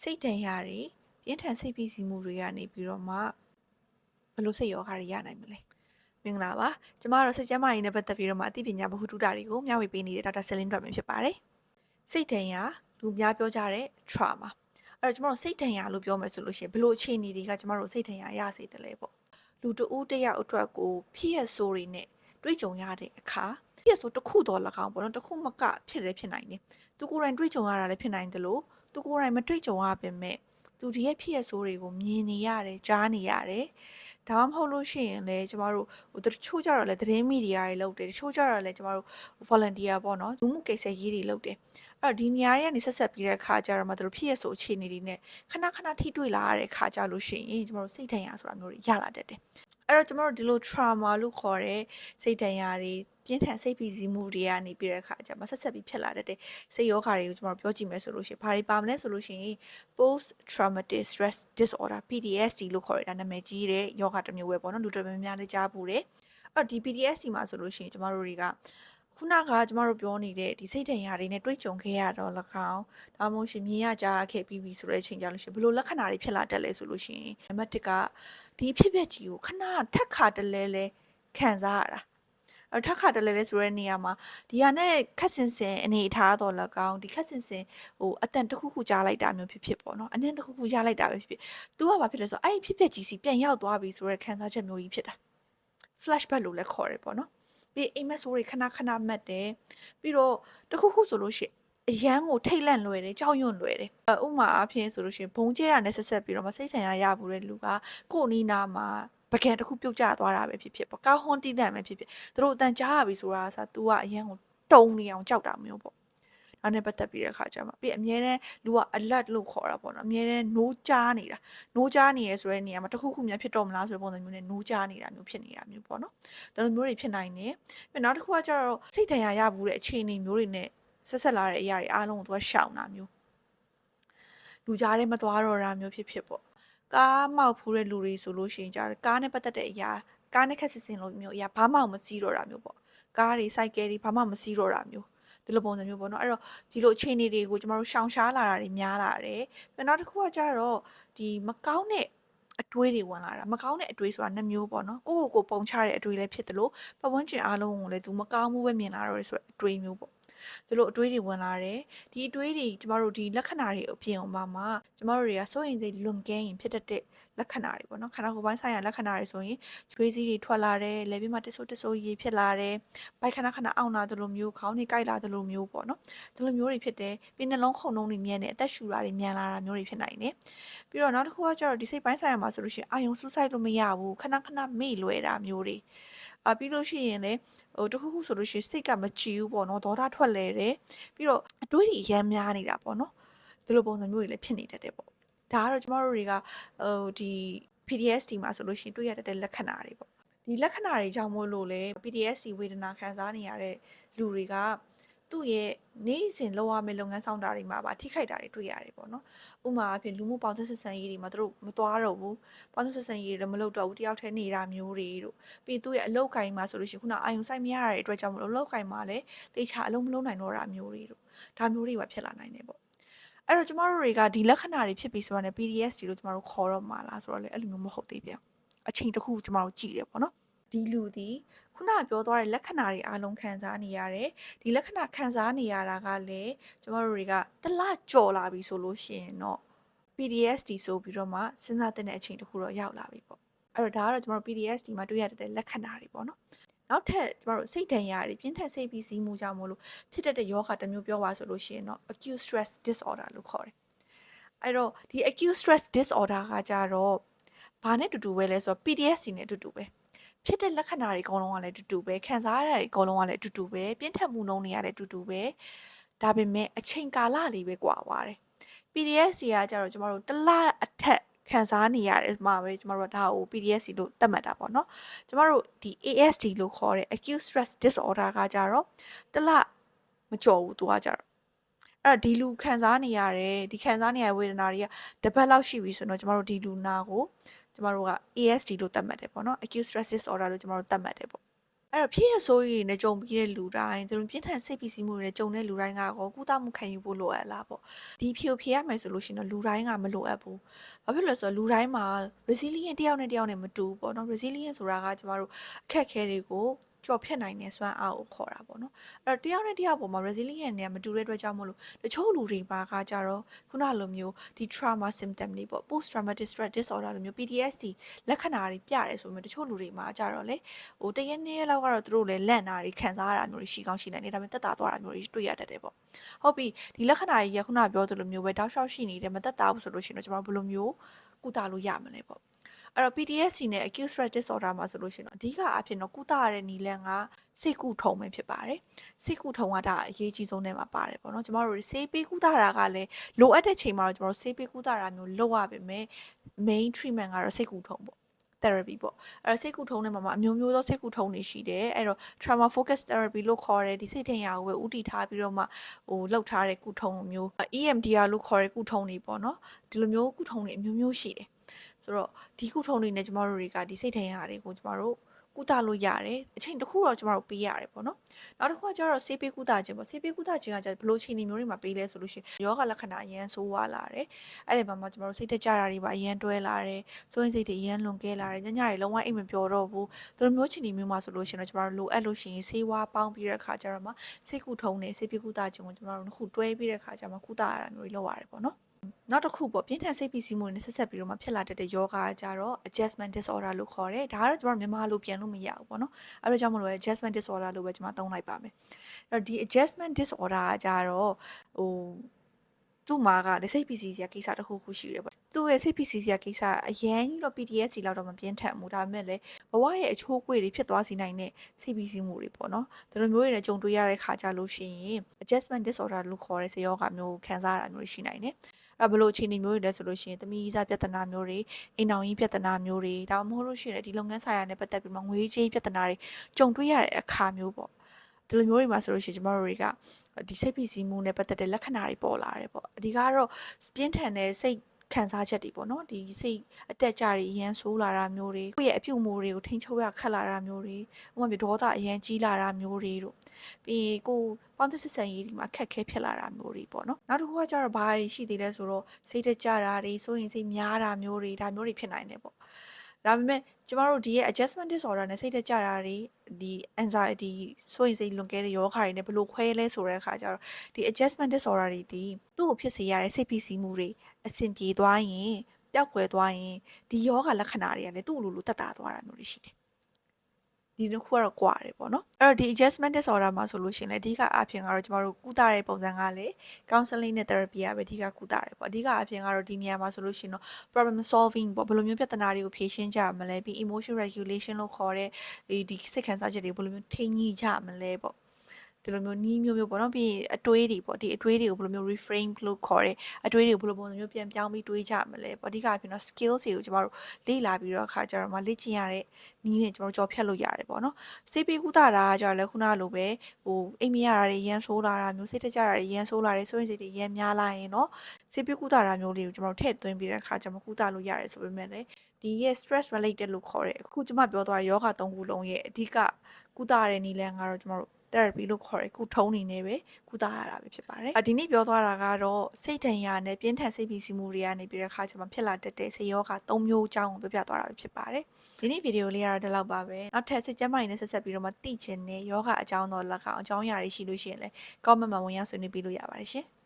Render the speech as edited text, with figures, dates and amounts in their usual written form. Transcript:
စိတ်တန်ရာတွေပြင်းထန်စိတ်ဖိစီးမှုတွေကနေပြီးတော့မှဘယ်လိုစိတ်ရောဂါတွေရနိုင်မလဲမင်္ဂလာပါကျမတို့စိတ်ကျန်းမာရေးနဲ့ပတ်သက်ပြီးတော့မှအသိပညာဗဟုသုတတွေကိုမျှဝေပေးနေတဲ့ဒေါက်တာဆယ်လင်းတော်မင်းဖြစ်ပါတယ်စိတ်တန်ရာလူများပြောကြတဲ့ trauma အဲ့တော့ကျမတို့စိတ်တန်ရာလို့ပြောမယ်ဆိုလို့ရှိရင်ဘယ်လိုအခြေအနေတွေကကျမတို့စိတ်တန်ရာရစေတယ်လဲပေါ့လူတဦးတယောက်အတွက်ကိုဖြစ်ရဆိုးတွေနဲ့တွေ့ကြုံရတဲ့အခါဖြစ်ရဆိုးတစ်ခုတော့၎င်းပေါ့နော်တစ်ခုမကဖြစ်နိုင်တယ်သူကိုယ်တိုင်တွေ့ကြုံရတာလည်းဖြစ်နိုင်တယ်လို့သူကိုယ်တိုင်မတွေ့ကြုံရပါပဲသူဒီရဲ့ဖြစ်ရဆိုးတွေကိုမြင်နေရတယ်ကြားနေရတယ်ဒါမှမဟုတ်လို့ရှိရင်လည်းကျမတို့တချို့ကြတော့လည်းသတင်းမီဒီယာတွေလုပ်တယ်တချို့ကြတော့လည်းကျမတို့ volunteer ပေါ့နော်လူမှုကိစ္စရေးတွေလုပ်တယ်အဲ့တော့ဒီနေရာတွေကနေဆက်ဆက်ပြီးတဲ့အခါကျတော့မှတို့ဖြစ်ရဆိုးအခြေအနေတွေနဲ့ခဏခဏထိတွေ့လာရတဲ့အခါကျလို့ရှိရင်ကျမတို့စိတ်ထင်ရဆိုတာမျိုးတွေရလာတတ်တယ်အဲ့တော့ကျမတို့ဒီလို trauma လို့ခေါ်တဲ့စိတ်ဒဏ်ရာတွေပြင်းထန်စိတ်ဖိစီးမှုတွေကနေပြီးတဲ့အခါကျမှဆက်ဆက်ပြီးဖြစ်လာတတ်တဲ့စိတ်ရောဂါတွေကိုကျမတို့ပြောကြည့်မယ်ဆိုလို့ရှိရင်ဘာတွေပါမလဲဆိုလို့ရှိရင် post traumatic stress disorder PTSD လို့ခေါ်ရတာနာမည်ကြီးတဲ့ယောဂတစ်မျိုးပဲပေါ့နော်လူတော်များများလည်းကြားဘူးတယ်အဲ့တော့ဒီ PTSD မှာဆိုလို့ရှိရင်ကျမတို့တွေကခုနကကျမတို့ပြောနေတဲ့ဒီစိတ်ဒဏ်ရာတွေနဲ့တွေ့ကြုံခဲ့ရတော့၎င်းဒါမှမဟုတ်ရှင်မြင်ရကြားခဲ့ပြီးပြီဆိုတဲ့အချိန်ကြလို့ရှိရင်ဘယ်လိုလက္ခဏာတွေဖြစ်လာတတ်လဲဆိုလို့ရှိရင်နံပါတ်1ကဒီအဖြစ်အပျက်ကြီးကိုခဏထက်ခါတလဲခံစားရတာထက်ခါတလဲဆိုတဲ့နေရာမှာဒီဟာနဲ့ခက်စင်စင်အနေထားတော့၎င်းဒီခက်စင်စင်အတန်တစ်ခုခုကြားလိုက်တာမျိုးဖြစ်ပေါ့နော်အနည်းတစ်ခုခုကြားလိုက်တာပဲဖြစ်သူကဘာဖြစ်လဲဆိုတော့အဲ့ဒီဖြစ်ပျက်ကြီးစီပြန်ရောက်သွားပြီဆိုတဲ့ခံစားချက်မျိုးကြီးဖြစ်တာ flashback လို့လည်းခေါ်တယ်ပေါ့နော်ပြီးအိမ်မက်ဆိုးတွေခဏခဏမှတ်တယ်ပြီးတော့တခုခုဆိုလို့ရှိရင်အရန်ကိုထိတ်လန့်လွယ်တယ်ကြောက်ရွံ့လွယ်တယ်ဥမာအဖြစ်ဆိုလို့ရှိရင်ဘုံကျဲတာနဲ့ဆက်ပြီးတော့မစိတ်ထန်ရဘူးတဲ့လူကကိုနီနာမှာပကံတစ်ခုပြုတ်ကျသွားတာပဲဖြစ်ပေါ့ကားဟွန်းတီးတန်ပဲဖြစ်သူတို့အတန်ကြားရပြီဆိုတာကသူကအရန်ကိုတုံနေအောင်ကြောက်တာမျိုးပေါ့ဒါနဲ့ပတ်သက်ပြီးတဲ့အခါကျမှပြီးအမြဲတမ်းလူက alert လို့ခေါ်တာပေါ့နော်အမြဲတမ်းနိုးကြားနေတာနိုးကြားနေရဲဆိုတဲ့နေရာမှာတခုခုများဖြစ်တော့မလားဆိုတဲ့ပုံစံမျိုးနဲ့နိုးကြားနေတာမျိုးဖြစ်နေတာမျိုးပေါ့နော်ဒါလိုမျိုးတွေဖြစ်နိုင်တယ်ပြီးနောက်တစ်ခုကကျတော့စိတ်ဒဏ်ရာရဘူးတဲ့အခြေအနေမျိုးတွေနဲ့ဆက်လာတဲ့အရာတွေအားလုံးကိုသူကရှောင်တာမျိုးလူကြားထဲမသွားတော့တာမျိုးဖြစ်ပေါ့ကားမောက်ဖူးတဲ့လူတွေဆိုလို့ရှိရင်ကြားကားနဲ့ပတ်သက်တဲ့အရာကားနဲ့ခက်စစ်စင်လို့မျိုးအရာဘာမှမစီးတော့တာမျိုးပေါ့ကားတွေစိုက်ကယ်တွေဘာမှမစီးတော့တာမျိုးဒီလိုပုံစံမျိုးပေါ့နော်အဲ့တော့ဒီလိုအခြေအနေတွေကိုကျမတို့ရှောင်ရှားလာတာတွေများလာတယ်ပြီးနောက်တစ်ခုကကျတော့ဒီမကောင်းတဲ့အတွေးတွေဝင်လာတာမကောင်းတဲ့အတွေးဆိုတာနှစ်မျိုးပေါ့နော်ကိုပုံချတဲ့အတွေးလည်းဖြစ်တယ်လို့ပတ်ဝန်းကျင်အားလုံးကိုလည်းသူမကောင်းမှုပဲမြင်လာတော့တယ်ဆိုတဲ့အတွေးမျိုးပေါ့ဒီလိုအတွေးတွေဝင်လာတယ်ဒီအတွေးတွေကျမတို့ဒီလက္ခဏာတွေအပြင်အောင်ပါမှာကျမတို့တွေကစိုးရိမ်စိတ်လွန်ကဲရင်ဖြစ်တတ်တဲ့လက္ခဏာတွေပေါ့နော်ခန္ဓာကိုယ်ပိုင်းဆိုင်ရာလက္ခဏာတွေဆိုရင်ချွေးစည်းတွေထွက်လာတယ်လက်ပြမှာတဆိုးရေဖြစ်လာတယ်ဘိုက်ခဏအောင့်လာသလိုမျိုးခေါင်းတွေကိုက်လာသလိုမျိုးပေါ့နော်ဒီလိုမျိုးတွေဖြစ်တယ်ပြီးနှလုံးခုန်နှုန်းတွေမြန်တယ်အသက်ရှူတာတွေမြန်လာတာမျိုးတွေဖြစ်နိုင်တယ်ပြီးတော့နောက်တစ်ခုကကျတော့ဒီစိတ်ပိုင်းဆိုင်ရာမှာဆိုလို့ရှိရင်အာယုံစူးစိုက်လို့မရဘူးခဏမေ့လွယ်တာမျိုးတွေပြီးလို့ရှိရင်လည်းတခုခုဆိုလို့ရှိရင်စိတ်ကမကြည်ဘူးပေါ့နော်ဒေါသထွက်လဲတယ်ပြီးတော့အတွေးတွေအရမ်းများနေတာပေါ့နော်ဒီလိုပုံစံမျိုးတွေလည်းဖြစ်နေတတ်တယ်ပေါ့ဒါကတော့ကျမတို့တွေကဒီ PTSD မှာဆိုလို့ရှိရင်တွေ့ရတဲ့လက္ခဏာတွေပေါ့ဒီလက္ခဏာတွေကြောင့်မို့လို့လေ PTSD ဝေဒနာခံစားနေရတဲ့လူတွေကသူ့ရဲ့နေ့စဉ်လုပ်ရမယ့်လုပ်ငန်းဆောင်တာတွေမှာပါထိခိုက်တာတွေတွေ့ရတယ်ပေါ့နော်ဥပမာအဖြစ်လူမှုပေါင်းသင်းဆက်ဆံရေးတွေမှာသူတို့မသွားတော့ဘူးပေါင်းသင်းဆက်ဆံရေးတွေမလုပ်တော့ဘူးတယောက်တည်းနေတာမျိုးတွေတို့ပြီးသူ့ရဲ့အလုပ်ကိုင်မှာဆိုလို့ရှိရင်ခုနအာယုံဆိုင်မရတဲ့အတွက်ကြောင့်မလို့အလုပ်ကိုင်မှာလည်းတေချာအလုံးမလုံးနိုင်တော့တာမျိုးတွေတို့ဒါမျိုးတွေပါဖြစ်လာနိုင်တယ်ပေါ့အဲ့တော့ကျမတို့တွေကဒီလက္ခဏာတွေဖြစ်ပြီးဆိုတာနဲ့ PTSD လို့ကျမတို့ခေါ်တော့မှာလားဆိုတော့လေအဲ့လိုမျိုးမဟုတ်သေးပြန်အချိန်တစ်ခုကျမတို့ကြည့်တယ်ပေါ့နော်ဒီလူဒီခုနပြောသွားတဲ့လက္ခဏာတွေအားလုံးခံစားနေရတယ်ဒီလက္ခဏာခံစားနေရတာကလည်းကျမတို့တွေကတစ်လကြော်လာပြီဆိုလို့ရှိရင်တော့ PTSD ဆိုပြီးတော့မှစဉ်းစားတဲ့အချိန်တစ်ခုတော့ရောက်လာပြီပေါ့အဲ့တော့ဒါကတော့ကျမတို့ PTSD မှာတွေ့ရတဲ့လက္ခဏာတွေပေါ့နော်နောက်ထပ်ကျမတို့စိတ်ဒဏ်ရာတွေပြင်းထန်စိတ်ဖိစီးမှုကြောင့်မို့လို့ဖြစ်တတ်တဲ့ယောဂတစ်မျိုးပြောပါဆိုလို့ရှိရင်တော့ acute stress disorder လို့ခေါ်တယ်အဲ့တော့ဒီ acute stress disorder ကကြတော့ဘာနဲ့တူပဲလဲဆိုတော့ PTSD နဲ့တူပဲဖြစ်တဲ့လက္ခဏာတွေအကုန်လုံးကလည်းတူပဲခံစားရတာတွေအကုန်လုံးကလည်းတူပဲပြင်းထန်မှုနှုန်းတွေကလည်းတူပဲဒါပေမဲ့အချိန်ကာလလေးပဲကွာသွားတယ် PTSD ကကြတော့ကျမတို့တစ်လအထက်ခံစားနေရတယ်မှာပဲကျမတို့ဒါကို PTSD လို့သတ်မှတ်တာပေါ့နော်ကျမတို့ဒီ ASD လို့ခေါ်တဲ့ acute stress disorder ကကြတော့တစ်လမကျော်ဘူးသူကကြတော့အဲ့တော့ဒီလူခံစားနေရတယ်ဒီခံစားနေရတဲ့ဝေဒနာတွေကတစ်ပတ်လောက်ရှိပြီဆိုတော့ကျမတို့ဒီလူနာကိုကျမတို့က ASD လို့သတ်မှတ်တယ်ပေါ့နော် acute stress disorder လို့ကျမတို့သတ်မှတ်တယ်ပေါ့ အဲ့တော့ဖြစ်ရဆိုးရည်နဲ့ကြုံပြီးတဲ့လူတိုင်းသူတို့ပြင်းထန်စိတ်ပီစီမှုတွေနဲ့ကြုံတဲ့လူတိုင်းကတော့ကုသမှုခံယူဖို့လိုအပ်လားပေါ့ဒီဖြိုဖြေရမယ်ဆိုလို့ရှိရင်တော့လူတိုင်းကမလိုအပ်ဘူးဘာဖြစ်လို့လဲဆိုတော့လူတိုင်းမှာ resilient တယောက်နဲ့တယောက်နဲ့မတူဘူးပေါ့နော် resilient ဆိုတာကကျမတို့အခက်အခဲတွေကိုကြော်ဖြတ်နိုင်တဲ့စွမ်းအားကိုခေါ်တာပေါ့နော်အဲ့တော့တယောက်နဲ့တယောက်ပေါ်မှာ resilient နဲ့မတူတဲ့အတွက်ကြောင့်မို့လို့တချို့လူတွေပါကကြတော့ခုနလိုမျိုးဒီ trauma symptom တွေပေါ့ post traumatic stress disorder လိုမျိုး PTSD လက္ခဏာတွေပြတယ်ဆိုပေမဲ့တချို့လူတွေမှာကြတော့လေဟိုတရက်နေ့လောက်ကတော့သူတို့လည်းလန့်တာတွေခံစားရတာမျိုးတွေရှိကောင်းရှိနိုင်တယ်ဒါပေမဲ့တက်တာသွားတာမျိုးတွေတွေ့ရတတ်တယ်ပေါ့ဟုတ်ပြီဒီလက္ခဏာကြီးကခုနပြောသလိုမျိုးပဲတောက်လျှောက်ရှိနေတယ်မတက်တာဘူးဆိုလို့ရှိရင်တော့ကျွန်တော်ဘယ်လိုမျိုးကုသလို့ရမလဲပေါ့အဲ့တော့ PTSD နဲ့ acute stress disorder မှာဆိုလို့ရှိရင်တော့အဓိကအဖြစ်တော့ကုသရတဲ့နည်းလမ်းကစိတ်ကုထုံပဲဖြစ်ပါတယ်စိတ်ကုထုံကဒါအရေးကြီးဆုံးထဲမှာပါတယ်ပေါ့နော်ကျမတို့ဆေးပေးကုသတာကလည်းလိုအပ်တဲ့ချိန်မှာတော့ကျမတို့ဆေးပေးကုသတာမျိုးလုပ်ရပါမယ် main treatment ကတော့စိတ်ကုထုံပေါ့ therapy ပေါ့အဲ့တော့စိတ်ကုထုံးထဲမှာအမျိုးမျိုးသောစိတ်ကုထုံးတွေရှိတယ်အဲ့တော့ trauma focused therapy လို့ခေါ်တယ်ဒီစိတ်ထင်ရာကိုပဲဥတီထားပြီးတော့မှဟိုလောက်ထားတဲ့ကုထုံးလိုမျိုး EMDR လို့ခေါ်တဲ့ကုထုံးတွေပေါ့နော်ဒီလိုမျိုးကုထုံးတွေအမျိုးမျိုးရှိတယ်ဆိုတော့ဒီကုထုံးတွေနဲ့ကျမတို့တွေကဒီစိတ်ထင်ရာတွေကိုကျမတို့ကုသလို့ရတယ်အချိန်တစ်ခုတော့ကျမတို့ပေးရတယ်ပေါ့နော်နောက်တစ်ခုကကျတော့ဆေးပေးကုသခြင်းပေါ့ဆေးပေးကုသခြင်းကကျဘယ်လိုချိန်မျိုးတွေမှာပေးလဲဆိုလို့ရှိရင်ယောဂလက္ခဏာအရန်ဆိုးဝါလာတယ်အဲ့ဒီမှာကျမတို့စိတ်တက်ကြတာတွေပါအရန်တွဲလာတယ်စိုးရင်စိတ်တွေအရန်လွန်ကဲလာတယ်ညညတွေလုံးဝအိမ်မပျော်တော့ဘူးဒီလိုမျိုးချိန်မျိုးမှာဆိုလို့ရှိရင်တော့ကျမတို့လိုအပ်လို့ရှိရင်ဆေးဝါးပေါင်းပြီးတဲ့အခါကျတော့မှစိတ်ကုထုံးနဲ့ဆေးပေးကုသခြင်းကိုကျမတို့နှစ်ခုတွဲပြီးတဲ့အခါကျမှကုသရတာမျိုးတွေလုပ်ရတယ်ပေါ့နော်နောက်တစ်ခုပေါ့ပြင်းထန်စိတ်ပီစီမှုတွေနဲ့ဆက်ဆက်ပြီးတော့မှဖြစ်လာတတ်တဲ့ယောဂကကြတော့ adjustment disorder လို့ခေါ်တယ်ဒါကတော့ကျမတို့မြန်မာလိုပြန်လို့မရဘူးပေါ့နော်အဲ့တော့ကြောင့်မလို့ adjustment disorder လို့ပဲကျမသုံးလိုက်ပါမယ်အဲ့တော့ဒီ adjustment disorder ကကြတော့ဟိုသူ့မှာကလည်းစိတ်ပီစီစရာကိစ္စတစ်ခုခုရှိတယ်ပေါ့သူ့ရဲ့စိတ်ပီစီစရာကိစ္စအရင်ကြီးတော့ PTSD လောက်တော့မပြင်းထန်ဘူးဒါပေမဲ့လည်းဘဝရဲ့အချိုးအကွေ့တွေဖြစ်သွားစေနိုင်တဲ့စိတ်ပီစီမှုတွေပေါ့နော်ဒီလိုမျိုးတွေနဲ့ကြုံတွေ့ရတဲ့ခါကြလို့ရှိရင် adjustment disorder လို့ခေါ်တဲ့ဆေးရောဂါမျိုးခံစားရတာမျိုးရှိနိုင်တယ်အဲ့ဘလို့အခြေအနေမျိုးတွေလဲဆိုလို့ရှိရင်သမီးကြီးစားပြဿနာမျိုးတွေအိမ်အောင်ကြီးပြဿနာမျိုးတွေဒါမှမဟုတ်လို့ရှိရင်ဒီလုပ်ငန်းဆိုင်ရာနဲ့ပတ်သက်ပြီးမှငွေကြေးပြဿနာတွေကြုံတွေ့ရတဲ့အခါမျိုးပေါ့ဒီလိုမျိုးတွေမှာဆိုလို့ရှိရင်ကျမတို့တွေကဒီစိတ်ဖိစီးမှုနဲ့ပတ်သက်တဲ့လက္ခဏာတွေပေါ်လာတယ်ပေါ့အဓိကတော့ပြင်းထန်တဲ့စိတ်ခံစားချက်တွေပေါ့နော်ဒီစိတ်အတက်ကြတွေအရန်ဆိုးလာတာမျိုးတွေကိုယ့်ရဲ့အပြုတ်မှုတွေကိုထိန်းချုပ်ရခက်လာတာမျိုးတွေဥပမာပြဒေါသအရန်ကြီးလာတာမျိုးတွေတို့ပြီးကိုပေါင်းသစ်ဆက်ဆံရေးဒီမှာခက်ခဲဖြစ်လာတာမျိုးတွေပေါ့နော်နောက်တစ်ခုကကျတော့ဘာတွေရှိသေးလဲဆိုတော့စိတ်တကြတာတွေစိုးရင်စိတ်များတာမျိုးတွေဒါမျိုးတွေဖြစ်နိုင်တယ်ပေါ့ဒါပေမဲ့ကျမတို့ဒီရဲ့ adjustment disorder နဲ့စိတ်တကြတာတွေဒီ anxiety စိုးရင်စိတ်လွန်ကဲတဲ့ယောဂါတွေနဲ့ဘယ်လိုခွဲလဲဆိုတဲ့အခါကျတော့ဒီ adjustment disorder တွေဒီသူ့ကိုဖြစ်စေရတဲ့စိတ်ဖိစီးမှုတွေအဆင်ပြေသွားရင်ပျောက်ကွယ်သွားရင်ဒီယောဂလက္ခဏာတွေကလည်းသူ့လိုလိုတက်တာသွားတာမျိုးတွေရှိတယ်ဒီနှစ်ခုကတော့ကွာတယ်ပေါ့နော်အဲ့တော့ဒီ adjustment disorder မှာဆိုလို့ရှိရင်လည်းအဓိကအဖြစ်ကတော့ကျမတို့ကုသတဲ့ပုံစံကလည်း counseling နဲ့ therapy ကပဲအဓိကကုသတယ်ပေါ့အဓိကအဖြစ်ကတော့ဒီနေရာမှာဆိုလို့ရှိရင်တော့ problem solving ပေါ့ဘယ်လိုမျိုးပြဿနာတွေကိုဖြေရှင်းကြမလဲပြီး emotion regulation လို့ခေါ်တဲ့ဒီစိတ်ခံစားချက်တွေဘယ်လိုမျိုးထိန်းညှိကြမလဲပေါ့ဒီလိုမျိုးနီးမျိုးပေါ့နော်ပြီးအတွေးတွေပေါ့ဒီအတွေးတွေကိုဘယ်လိုမျိုး reframe လို့ခေါ်တဲ့အတွေးတွေကိုဘယ်လိုပုံစံမျိုးပြန်ပြောင်းပြီးတွေးကြမလဲပေါ့အဓိကအဖြစ်တော့ skills တွေကိုကျမတို့လေ့လာပြီးတော့အခါကျတော့မှလေ့ကျင့်ရတဲ့နီးနဲ့ကျမတို့ကြော်ဖြတ်လို့ရတယ်ပေါ့နော်စိတ်ပေးကုသတာကကျတော့လည်းခုနလိုပဲဟိုအိမ်မရတာတွေရန်ဆိုးလာတာမျိုးစိတ်တကြတာတွေရန်ဆိုးလာတယ်ဆိုရင်စိတ်တွေရန်များလာရင်တော့စိတ်ပေးကုသတာမျိုးလေးကိုကျမတို့ထည့်သွင်းပြီးတဲ့အခါကျမှကုသလို့ရတယ်ဆိုပေမဲ့လည်းဒီရဲ့ stress related လို့ခေါ်တဲ့အခုကျမပြောသွားတဲ့ယောဂ၃ခုလုံးရဲ့အဓိကကုသရတဲ့နည်းလမ်းကတော့ကျမတို့ therapy လို့ခေါ်တဲ့ကုထုံးနေနေပဲကုသရတာပဲဖြစ်ပါတယ်။ဒီနေ့ပြောသွားတာကတော့စိတ်ဒဏ်ရာနဲ့ပြင်းထန်စိတ်ဖိစီးမှုတွေကနေပြီးတဲ့အခါကျမှဖြစ်လာတတ်တဲ့ဆေးရောဂါ၃မျိုးအကြောင်းကိုပြောပြသွားတာပဲဖြစ်ပါတယ်။ဒီနေ့ဗီဒီယိုလေးကတော့ဒီလောက်ပါပဲ။နောက်ထပ်စိတ်ကျန်းမာရေးနဲ့ဆက်ဆက်ပြီးတော့မှသိချင်တဲ့ယောဂအကြောင်းတော့လက်ခံအကြောင်းအရာတွေရှိလို့ရှိရင်လည်း comment မှာဝင်ရောက်ဆွေးနွေးပေးလို့ရပါတယ်ရှင်။